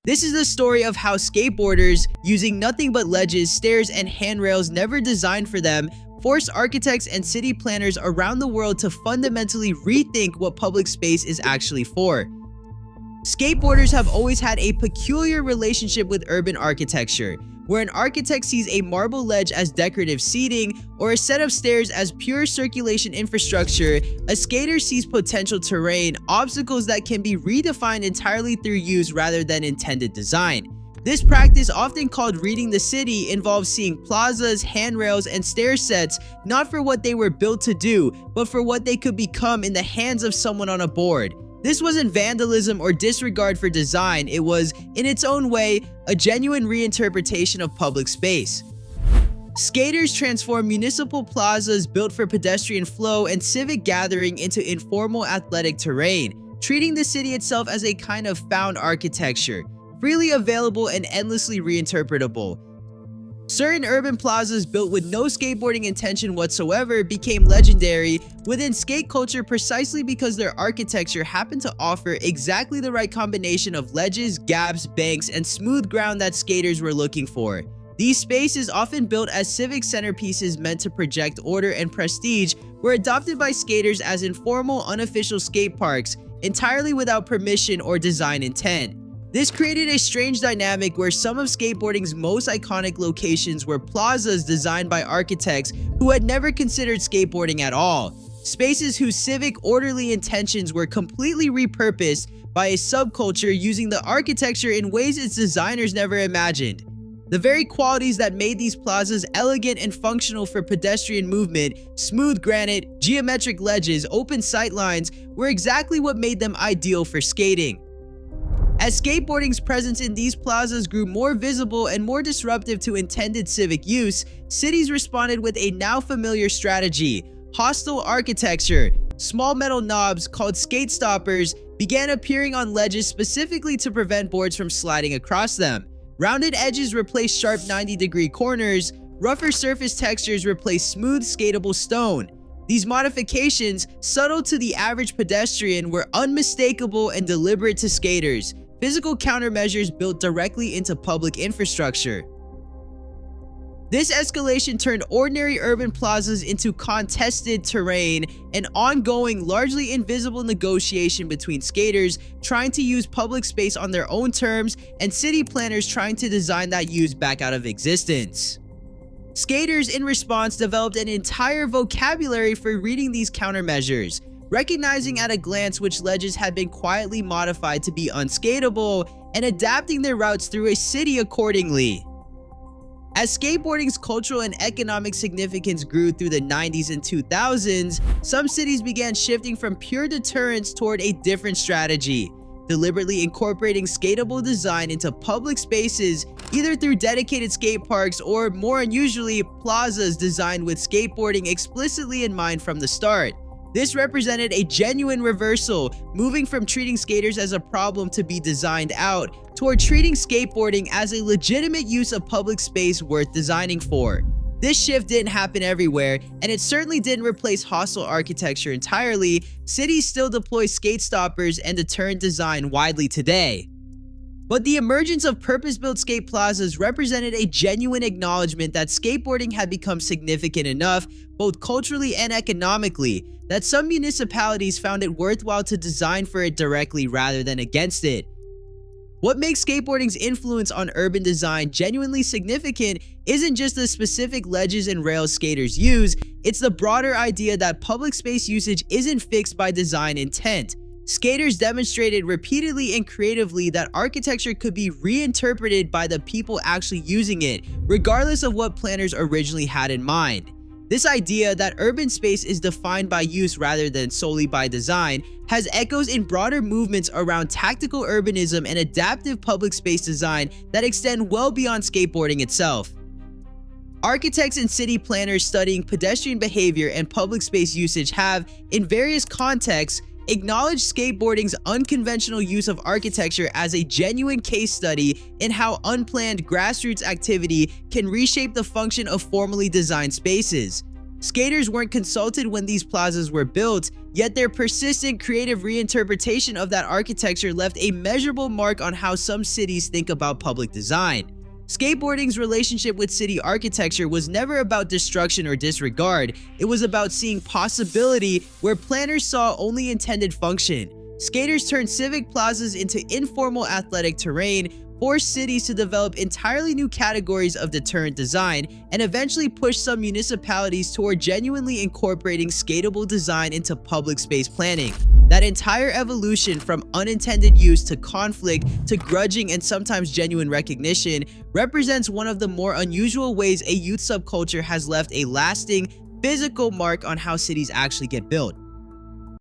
This is the story of how skateboarders, using nothing but ledges, stairs, and handrails never designed for them, forced architects and city planners around the world to fundamentally rethink what public space is actually for. Skateboarders have always had a peculiar relationship with urban architecture, where an architect sees a marble ledge as decorative seating or a set of stairs as pure circulation infrastructure. A skater sees potential terrain, obstacles that can be redefined entirely through use rather than intended design. This practice, often called reading the city, involves seeing plazas, handrails, and stair sets not for what they were built to do, but for what they could become in the hands of someone on a board. This wasn't vandalism or disregard for design, it was, in its own way, a genuine reinterpretation of public space. Skaters transform municipal plazas built for pedestrian flow and civic gathering into informal athletic terrain, treating the city itself as a kind of found architecture, freely available and endlessly reinterpretable. Certain urban plazas built with no skateboarding intention whatsoever became legendary within skate culture precisely because their architecture happened to offer exactly the right combination of ledges, gaps, banks, and smooth ground that skaters were looking for. These spaces, often built as civic centerpieces meant to project order and prestige, were adopted by skaters as informal, unofficial skate parks, entirely without permission or design intent. This created a strange dynamic where some of skateboarding's most iconic locations were plazas designed by architects who had never considered skateboarding at all, spaces whose civic, orderly intentions were completely repurposed by a subculture using the architecture in ways its designers never imagined. The very qualities that made these plazas elegant and functional for pedestrian movement, smooth granite, geometric ledges, open sightlines, were exactly what made them ideal for skating. As skateboarding's presence in these plazas grew more visible and more disruptive to intended civic use, cities responded with a now familiar strategy: hostile architecture. Small metal knobs, called skate stoppers, began appearing on ledges specifically to prevent boards from sliding across them. Rounded edges replaced sharp 90-degree corners. Rougher surface textures replaced smooth, skatable stone. These modifications, subtle to the average pedestrian, were unmistakable and deliberate to skaters. Physical countermeasures built directly into public infrastructure. This escalation turned ordinary urban plazas into contested terrain, an ongoing, largely invisible negotiation between skaters trying to use public space on their own terms and city planners trying to design that use back out of existence. Skaters, in response, developed an entire vocabulary for reading these countermeasures, recognizing at a glance which ledges had been quietly modified to be unskateable, and adapting their routes through a city accordingly. As skateboarding's cultural and economic significance grew through the 90s and 2000s, some cities began shifting from pure deterrence toward a different strategy, deliberately incorporating skatable design into public spaces, either through dedicated skate parks or, more unusually, plazas designed with skateboarding explicitly in mind from the start. This represented a genuine reversal, moving from treating skaters as a problem to be designed out, toward treating skateboarding as a legitimate use of public space worth designing for. This shift didn't happen everywhere, and it certainly didn't replace hostile architecture entirely. Cities still deploy skate stoppers and deterrent design widely today. But the emergence of purpose-built skate plazas represented a genuine acknowledgement that skateboarding had become significant enough, both culturally and economically, that some municipalities found it worthwhile to design for it directly rather than against it. What makes skateboarding's influence on urban design genuinely significant isn't just the specific ledges and rails skaters use, it's the broader idea that public space usage isn't fixed by design intent. Skaters demonstrated repeatedly and creatively that architecture could be reinterpreted by the people actually using it, regardless of what planners originally had in mind. This idea that urban space is defined by use rather than solely by design has echoes in broader movements around tactical urbanism and adaptive public space design that extend well beyond skateboarding itself. Architects and city planners studying pedestrian behavior and public space usage have, in various contexts, acknowledged skateboarding's unconventional use of architecture as a genuine case study in how unplanned grassroots activity can reshape the function of formally designed spaces. Skaters weren't consulted when these plazas were built, yet their persistent creative reinterpretation of that architecture left a measurable mark on how some cities think about public design. Skateboarding's relationship with city architecture was never about destruction or disregard. It was about seeing possibility where planners saw only intended function. Skaters turned civic plazas into informal athletic terrain, forced cities to develop entirely new categories of deterrent design, and eventually pushed some municipalities toward genuinely incorporating skatable design into public space planning. That entire evolution from unintended use to conflict to grudging and sometimes genuine recognition represents one of the more unusual ways a youth subculture has left a lasting, physical mark on how cities actually get built.